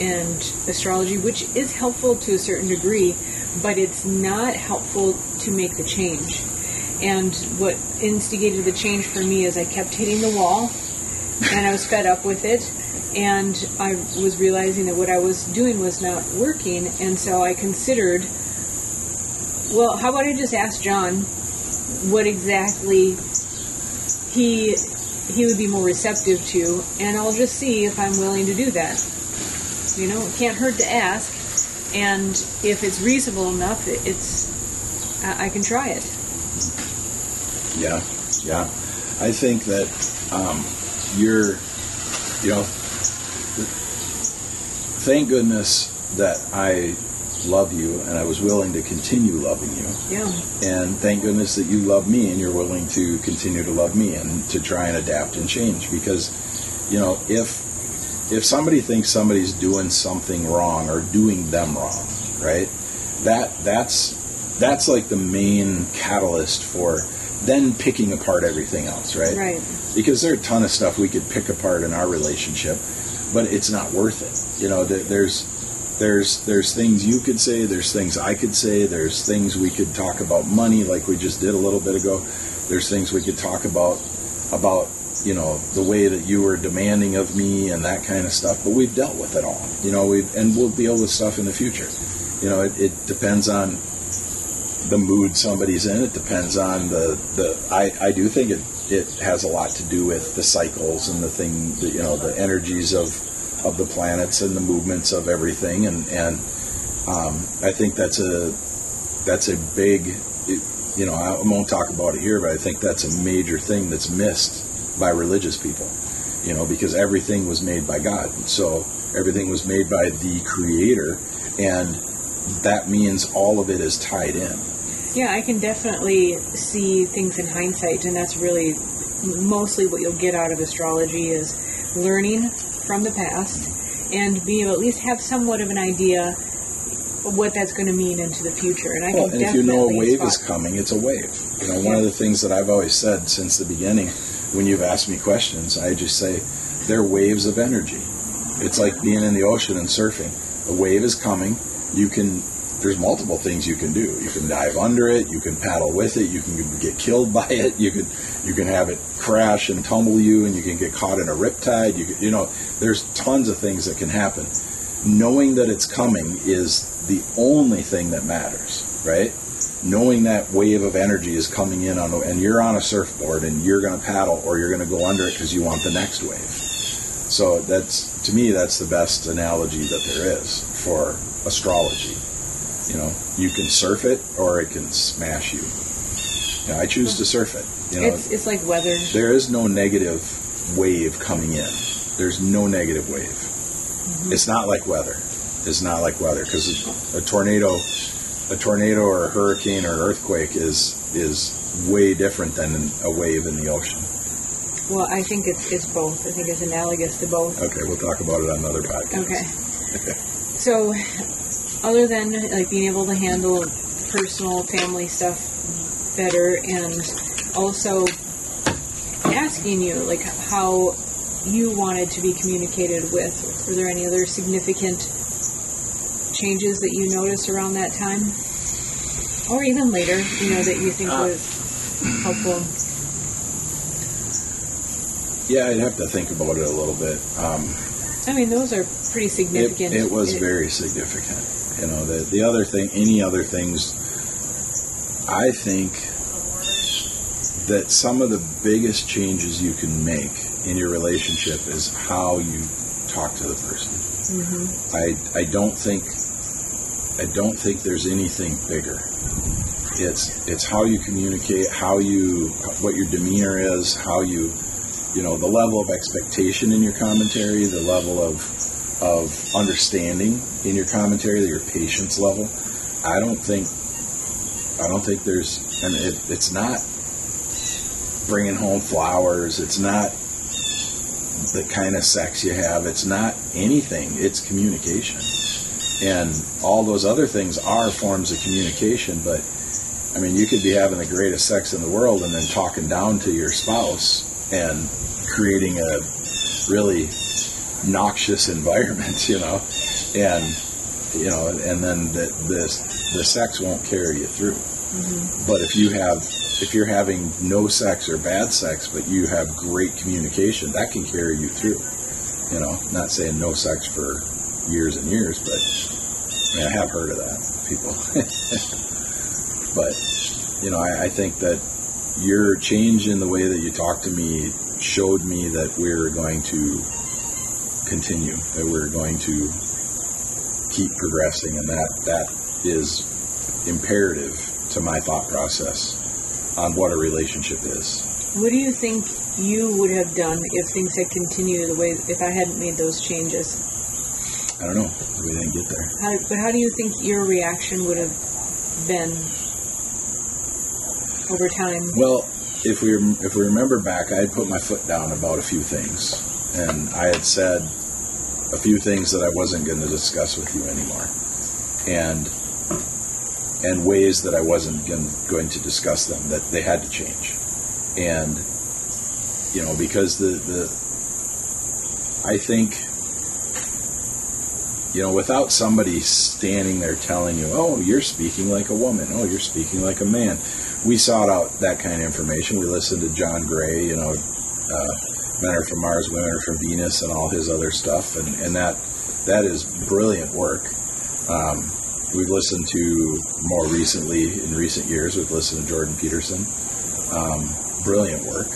and astrology, which is helpful to a certain degree, but it's not helpful to make the change. And what instigated the change for me is I kept hitting the wall, and I was fed up with it, and I was realizing that what I was doing was not working, and so I considered, well, how about I just ask John what exactly he would be more receptive to, and I'll just see if I'm willing to do that. It can't hurt to ask, and if it's reasonable enough, I can try it. Yeah. I think that thank goodness that I love you and I was willing to continue loving you. Yeah. And thank goodness that you love me and you're willing to continue to love me and to try and adapt and change. Because, if somebody thinks somebody's doing something wrong or doing them wrong, right? That's like the main catalyst for then picking apart everything else, right? Right. Because there are a ton of stuff we could pick apart in our relationship, but it's not worth it. There's things you could say, there's things I could say, there's things we could talk about money like we just did a little bit ago. There's things we could talk about the way that you were demanding of me and that kind of stuff, but we've dealt with it all. And we'll deal with stuff in the future. It depends on the mood somebody's in. It depends on I do think it has a lot to do with the cycles and the energies of the planets and the movements of everything, and I think that's a big, I won't talk about it here, but I think that's a major thing that's missed by religious people, because everything was made by God, so everything was made by the Creator, and that means all of it is tied in. Yeah, I can definitely see things in hindsight, and that's really mostly what you'll get out of astrology is learning from the past and being able to at least have somewhat of an idea of what that's going to mean into the future. And if you know a wave is coming, it's a wave. One of the things that I've always said since the beginning, when you've asked me questions, I just say they're waves of energy. It's like being in the ocean and surfing. A wave is coming. There's multiple things you can do. You can dive under it. You can paddle with it. You can get killed by it. You can have it crash and tumble you, and you can get caught in a riptide. There's tons of things that can happen. Knowing that it's coming is the only thing that matters, right? Knowing that wave of energy is coming in and you're on a surfboard and you're going to paddle or you're going to go under it because you want the next wave. So to me, that's the best analogy that there is for astrology. You can surf it or it can smash you. I choose to surf it. It's like weather. There is no negative wave coming in. There's no negative wave. Mm-hmm. It's not like weather. It's not like weather because a tornado or a hurricane or an earthquake is way different than a wave in the ocean. Well, I think it's both. I think it's analogous to both. Okay, we'll talk about it on another podcast. Okay. So, other than like being able to handle personal family stuff better, and also asking you like how you wanted to be communicated with, were there any other significant changes that you noticed around that time, or even later, that you think was helpful? Yeah, I'd have to think about it a little bit. I mean, those are pretty significant. It was very significant. The other thing, any other things, I think that some of the biggest changes you can make in your relationship is how you talk to the person. Mm-hmm. I don't think there's anything bigger. It's how you communicate, what your demeanor is, how you, the level of expectation in your commentary, the level of understanding in your commentary, your patience level. I don't think there's, and it's not bringing home flowers. It's not the kind of sex you have. It's not anything. It's communication. And all those other things are forms of communication, but I mean, you could be having the greatest sex in the world and then talking down to your spouse and creating a really noxious environment, and then the sex won't carry you through. Mm-hmm. But if you're having no sex or bad sex, but you have great communication, that can carry you through. Not saying no sex for years and years, but I have heard of that, people. But, I think that your change in the way that you talked to me showed me that we're going to continue, that we're going to keep progressing, and that is imperative to my thought process on what a relationship is. What do you think you would have done if things had continued the way, if I hadn't made those changes? I don't know. We didn't get there. But how do you think your reaction would have been over time? Well, if we remember back, I had put my foot down about a few things, and I had said a few things that I wasn't going to discuss with you anymore, and ways that I wasn't going to discuss them, that they had to change. And because I think, without somebody standing there telling you, oh, you're speaking like a woman, oh, you're speaking like a man. We sought out that kind of information. We listened to John Gray, Men Are From Mars, Women Are From Venus, and all his other stuff, and that is brilliant work. We've listened to, more recently, in recent years, we've listened to Jordan Peterson. Brilliant work.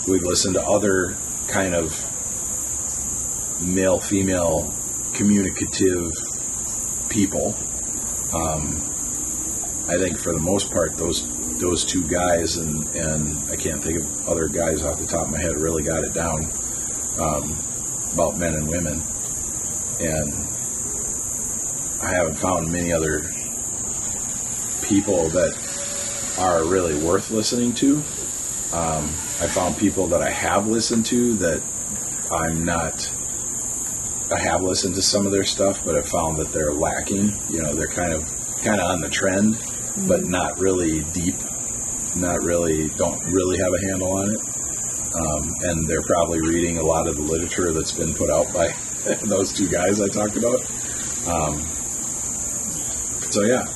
We've listened to other kind of male-female communicative people. I think for the most part, those two guys, and I can't think of other guys off the top of my head, really got it down about men and women. And I haven't found many other people that are really worth listening to. I found people that I have listened to that I have listened to some of their stuff, but I found that they're lacking. They're kind of on the trend, but not really deep, don't really have a handle on it. And they're probably reading a lot of the literature that's been put out by those two guys I talked about. So yeah,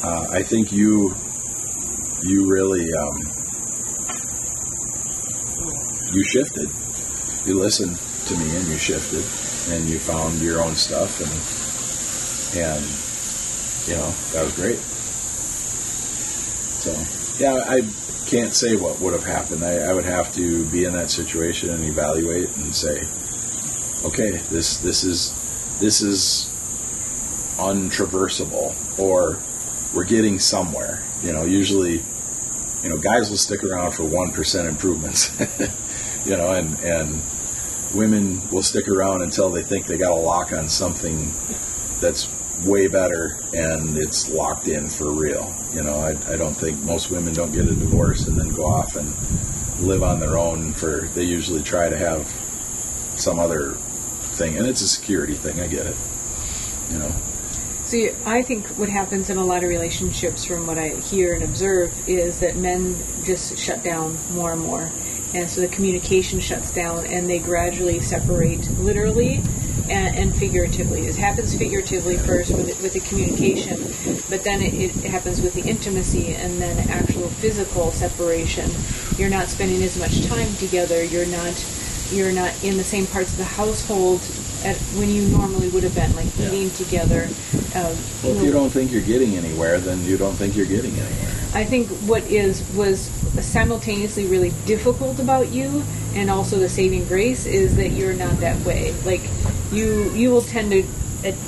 I think you really, you shifted. You listened to me and you shifted, and you found your own stuff, and that was great. So yeah, I can't say what would have happened. I would have to be in that situation and evaluate and say, okay, this is untraversable, or we're getting somewhere. Usually, guys will stick around for 1% improvements, and women will stick around until they think they got a lock on something that's way better and it's locked in for real. I don't think most women don't get a divorce and then go off and live on their own. They usually try to have some other thing, and it's a security thing. I get it, you know. See, I think what happens in a lot of relationships, from what I hear and observe, is that men just shut down more and more. And so the communication shuts down, and they gradually separate, literally and figuratively. It happens figuratively first with the communication, but then it happens with the intimacy and then actual physical separation. You're not spending as much time together. You're not in the same parts of the household when you normally would have been, like eating together. Well, if you don't think you're getting anywhere, then you don't think you're getting anywhere. I think what was simultaneously really difficult about you, and also the saving grace, is that you're not that way. Like, you will tend to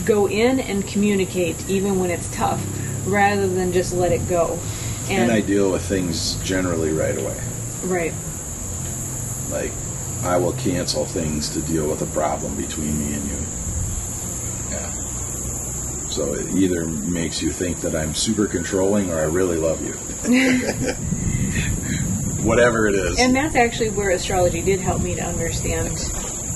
go in and communicate even when it's tough, rather than just let it go. And I deal with things generally right away. Right. Like, I will cancel things to deal with a problem between me and you. Yeah. So it either makes you think that I'm super controlling or I really love you. Whatever it is. And that's actually where astrology did help me to understand,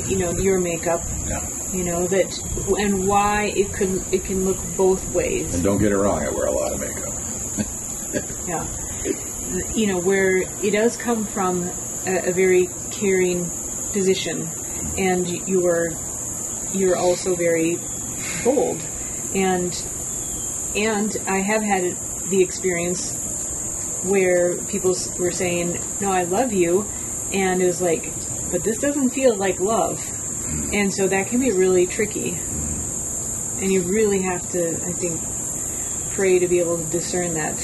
your makeup. Yeah. That, and why it can look both ways. And don't get it wrong, I wear a lot of makeup. Yeah. Where it does come from a very caring position, and you're also very bold, and I have had the experience where people were saying, "No, I love you," and it was like, "But this doesn't feel like love," and so that can be really tricky, and you really have to, I think, pray to be able to discern that.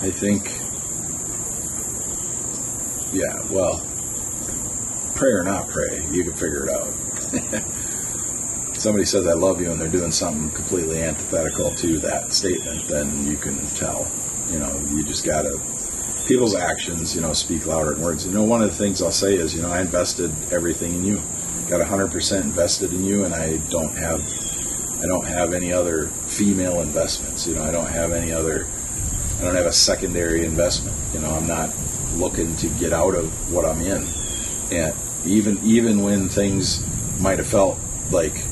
I think, yeah, well, pray or not pray, you can figure it out. Somebody says I love you and they're doing something completely antithetical to that statement, then you can tell. You just gotta, people's actions, speak louder than words. One of the things I'll say is, I invested everything in you. Got 100% invested in you, and I don't have any other female investments. I don't have a secondary investment. I'm not looking to get out of what I'm in. And even when things might have felt like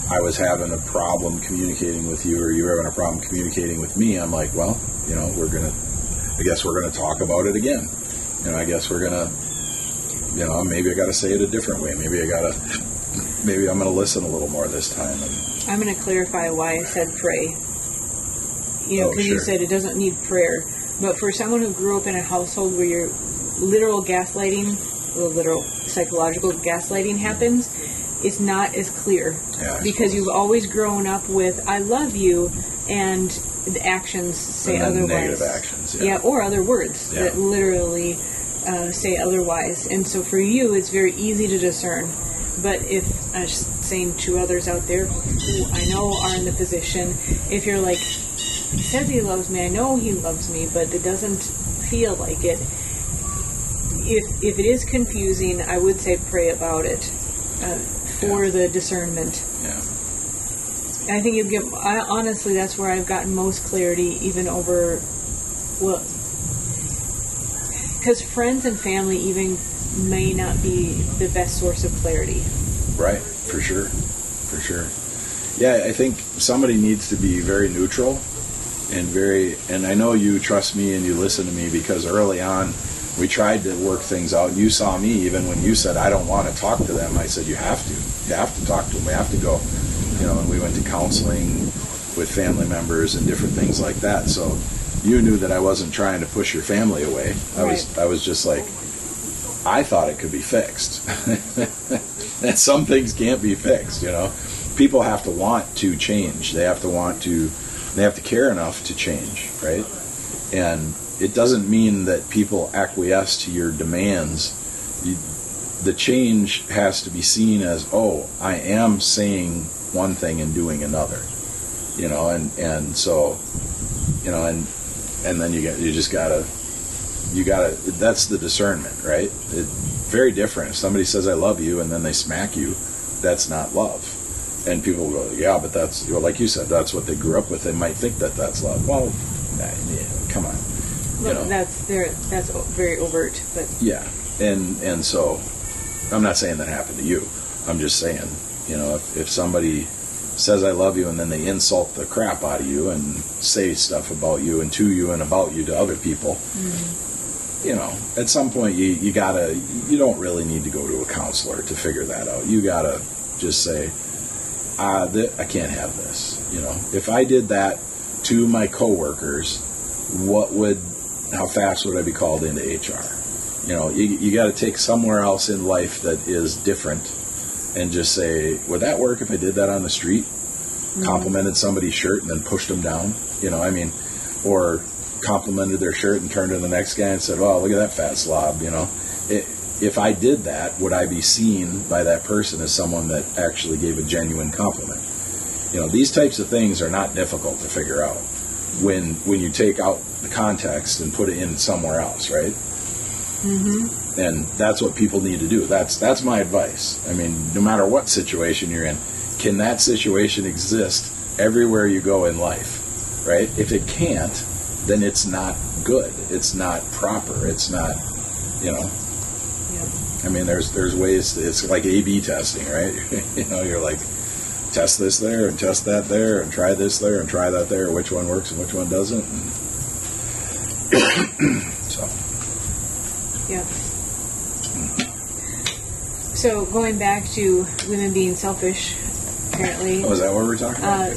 I was having a problem communicating with you, or you were having a problem communicating with me, I'm like, well, I guess we're gonna talk about it again. I guess we're gonna, maybe I gotta say it a different way. Maybe I'm gonna listen a little more this time. I'm gonna clarify why I said pray. Because sure. You said it doesn't need prayer. But for someone who grew up in a household where your literal psychological gaslighting happens, it's not as clear. Yeah, because you've always grown up with, I love you, and the actions say otherwise. Negative actions, yeah. Or other words that literally say otherwise. And so for you, it's very easy to discern. But if I'm just saying to others out there who I know are in the position, if you're like, he says he loves me, I know he loves me, but it doesn't feel like it. If it is confusing, I would say pray about it for the discernment. Yeah. And I think honestly, that's where I've gotten most clarity, even over, because friends and family even may not be the best source of clarity. Right, for sure. Yeah, I think somebody needs to be very neutral and I know you trust me and you listen to me, because early on we tried to work things out. You saw me even when you said, I don't want to talk to them. I said, you have to talk to them. We have to go, and we went to counseling with family members and different things like that. So you knew that I wasn't trying to push your family away. I was just like, I thought it could be fixed. And some things can't be fixed, People have to want to change. They have to care enough to change, right? And it doesn't mean that people acquiesce to your demands. The change has to be seen as, I am saying one thing and doing another, and so, and then you just gotta, that's the discernment, right? Very different. If somebody says I love you and then they smack you, that's not love. And people go, yeah, but that's, like you said, that's what they grew up with. They might think that that's love. Well, come on. Well, that's very overt, but yeah, and so I'm not saying that happened to you. I'm just saying, if somebody says I love you and then they insult the crap out of you and say stuff about you and to you and about you to other people, at some point you don't really need to go to a counselor to figure that out. You gotta just say, I can't have this. If I did that to my coworkers, how fast would I be called into HR? You got to take somewhere else in life that is different and just say, would that work if I did that on the street? Complimented somebody's shirt and then pushed them down, or complimented their shirt and turned to the next guy and said, "Oh, look at that fat slob," If I did that, would I be seen by that person as someone that actually gave a genuine compliment? These types of things are not difficult to figure out when you take out the context and put it in somewhere else, right? Mm-hmm. And that's what people need to do. That's my advice. I mean, no matter what situation you're in, can that situation exist everywhere you go in life, right? If it can't, then it's not good. It's not proper. It's not, I mean, there's ways. It's like A/B testing, right? You're like, test this there and test that there and try this there and try that there. Which one works and which one doesn't? And so. Yeah. So going back to women being selfish, apparently. Oh, is that what we're talking about?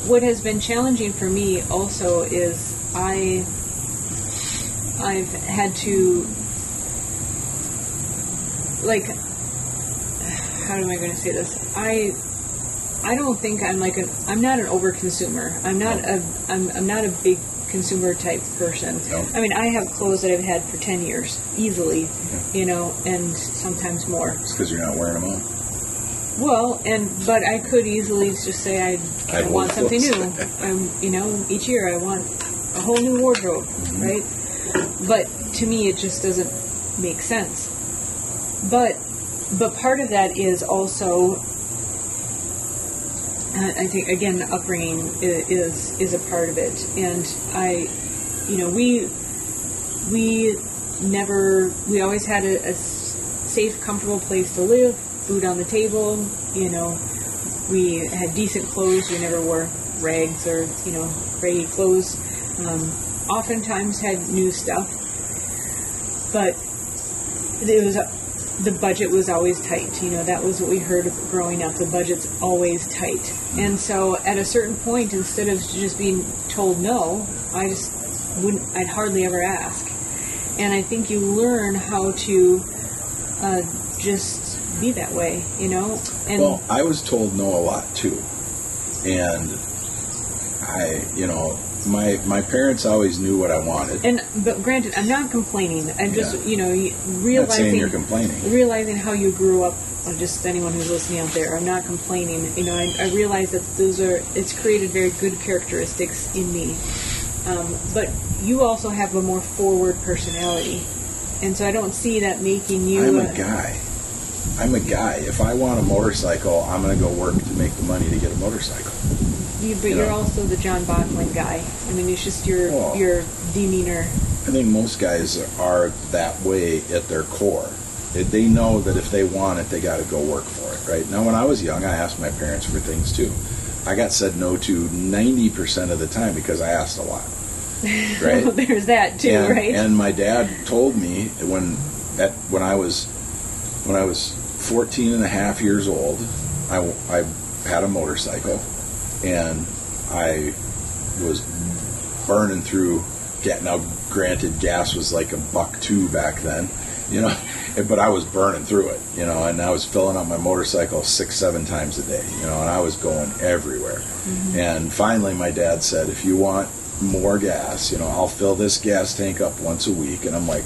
What has been challenging for me also is I've had to, like, how am I going to say this? I don't think I'm not an overconsumer. I'm not a big consumer type person. No. I mean, I have clothes that I've had for 10 years easily, and sometimes more. It's because you're not wearing them all. Well, but I could easily just say I want something new. Each year I want a whole new wardrobe, right? But to me, it just doesn't make sense. But part of that is also, I think, again, the upbringing is a part of it. And we always had a safe, comfortable place to live, food on the table, we had decent clothes. We never wore rags or, raggy clothes. Oftentimes had new stuff, but the budget was always tight. That was what we heard growing up. The budget's always tight. And so at a certain point, instead of just being told no, I'd hardly ever ask. And I think you learn how to just be that way, And well, I was told no a lot too. And my parents always knew what I wanted. But granted, I'm not complaining. I'm just, realizing. Not saying you're complaining. Realizing how you grew up. Just anyone who's listening out there, I'm not complaining. I realize that it's created very good characteristics in me. But you also have a more forward personality, and so I don't see that making you. I'm a guy. If I want a motorcycle, I'm going to go work to make the money to get a motorcycle. You're also the John Bachman guy. I mean, it's just your demeanor. I think most guys are that way at their core. They know that if they want it, they got to go work for it, right? Now, when I was young, I asked my parents for things too. I got said no to 90% of the time because I asked a lot, right? Well, there's that too, right? And my dad told me when I was 14 and a half years old, I had a motorcycle, and I was burning through. Now, granted, gas was like $1.02 back then, but I was burning through it, and I was filling up my motorcycle 6-7 times a day, and I was going everywhere. Mm-hmm. And finally, my dad said, "If you want more gas, I'll fill this gas tank up once a week." And I'm like,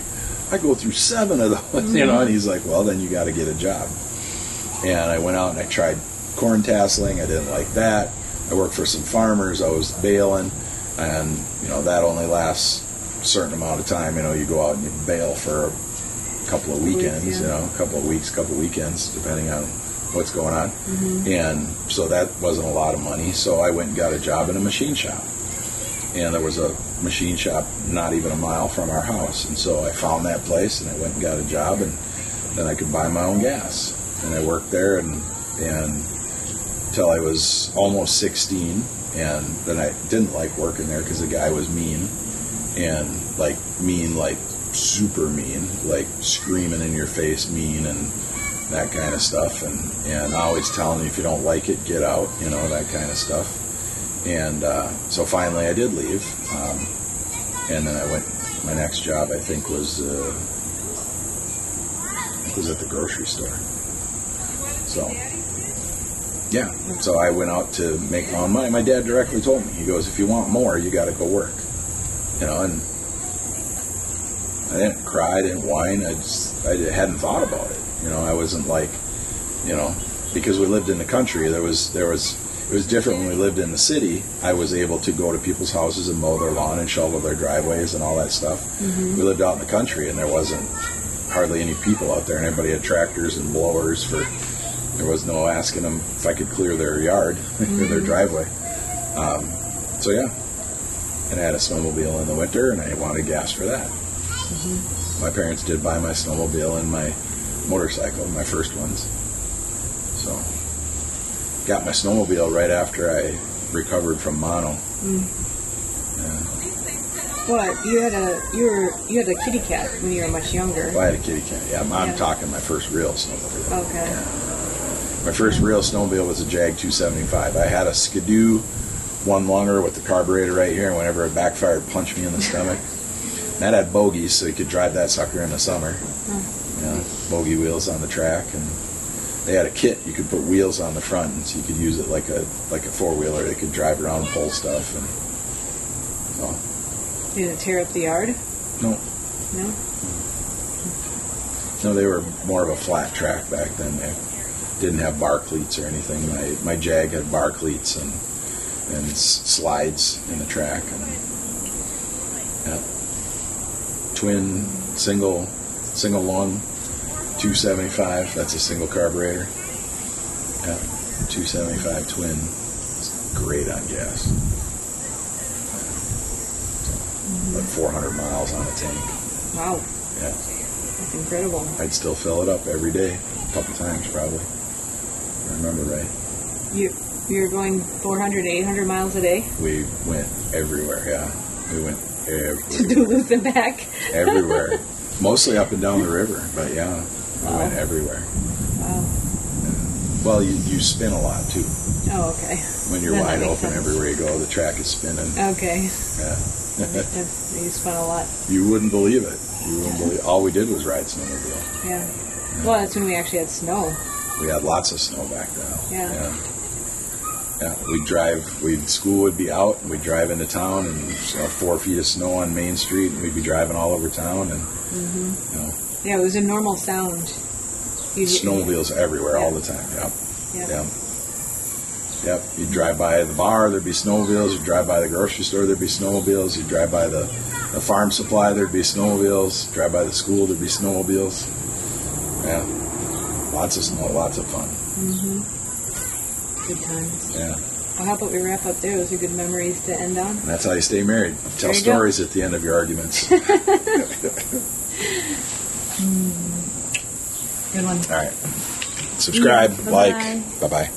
"I go through 7 of those," mm-hmm. And he's like, "Well, then you got to get a job." And I went out and I tried corn tasseling. I didn't like that. I worked for some farmers. I was baling, and that only lasts a certain amount of time. You go out and you bale for a couple of weekends, a couple of weeks, couple of weekends, depending on what's going on. Mm-hmm. And so that wasn't a lot of money. So I went and got a job in a machine shop. and there was a machine shop not even a mile from our house. And so I found that place, and I went and got a job, and then I could buy my own gas. And I worked there and until I was almost 16, and then I didn't like working there because the guy was mean, like super mean, like screaming in your face mean and that kind of stuff, and always telling you if you don't like it, get out, that kind of stuff. And so finally I did leave, and then I went, my next job I think was at the grocery store. So yeah, so I went out to make my own money. My dad directly told me, he goes, if you want more, you got to go work, and I didn't cry, I didn't whine, I hadn't thought about it, I wasn't like, because we lived in the country, it was different when we lived in the city. I was able to go to people's houses and mow their lawn and shovel their driveways and all that stuff. Mm-hmm. We lived out in the country, and there wasn't hardly any people out there, and everybody had tractors and blowers there was no asking them if I could clear their yard or their driveway. So yeah, and I had a snowmobile in the winter, and I wanted gas for that. Mm-hmm. My parents did buy my snowmobile and my motorcycle, my first ones. So got my snowmobile right after I recovered from mono. Yeah. What, you had a kitty cat when you were much younger? Well, I had a kitty cat. Yeah, I'm talking my first real snowmobile. Okay. Yeah. My first real snowmobile was a Jag 275. I had a Skidoo one lunger with the carburetor right here, and whenever it backfired, punched me in the stomach. That had bogies, so you could drive that sucker in the summer. Bogie wheels on the track, and they had a kit. You could put wheels on the front, and so you could use it like a four-wheeler. They could drive around and pull stuff. And so. Did it tear up the yard? No. No? No, they were more of a flat track back then. They didn't have bar cleats or anything. My Jag had bar cleats and slides in the track. And, twin, single lung, 275. That's a single carburetor. Yeah, 275 twin. It's great on gas. Like 400 miles on a tank. Wow. Yeah. That's incredible. I'd still fill it up every day, a couple times probably. If I remember right. You're going 400 to 800 miles a day? We went everywhere, yeah. We went everywhere. To Duluth and back? Everywhere. Mostly up and down the river, but yeah, we went everywhere. Wow. Yeah. Well, you spin a lot too. Oh, okay. When you're wide open, sense. Everywhere you go, the track is spinning. Okay. Yeah. You spun a lot. You wouldn't believe it. All we did was ride snowmobile. Yeah. Well, that's when we actually had snow. We had lots of snow back then. Yeah. Yeah. School would be out, and we'd drive into town, and 4 feet of snow on Main Street, and we'd be driving all over town, and Yeah, it was a normal sound. Snowmobiles everywhere all the time. Yep. You'd drive by the bar, there'd be snowmobiles. You'd drive by the grocery store, there'd be snowmobiles. You'd drive by the farm supply, there'd be snowmobiles. Drive by the school, there'd be snowmobiles. Yeah. Lots of snow, lots of fun. Mm-hmm. Good times. Yeah. Well, how about we wrap up there? Those are good memories to end on. And that's how you stay married. Tell stories at the end of your arguments. Good one. All right. Subscribe, like. Bye-bye.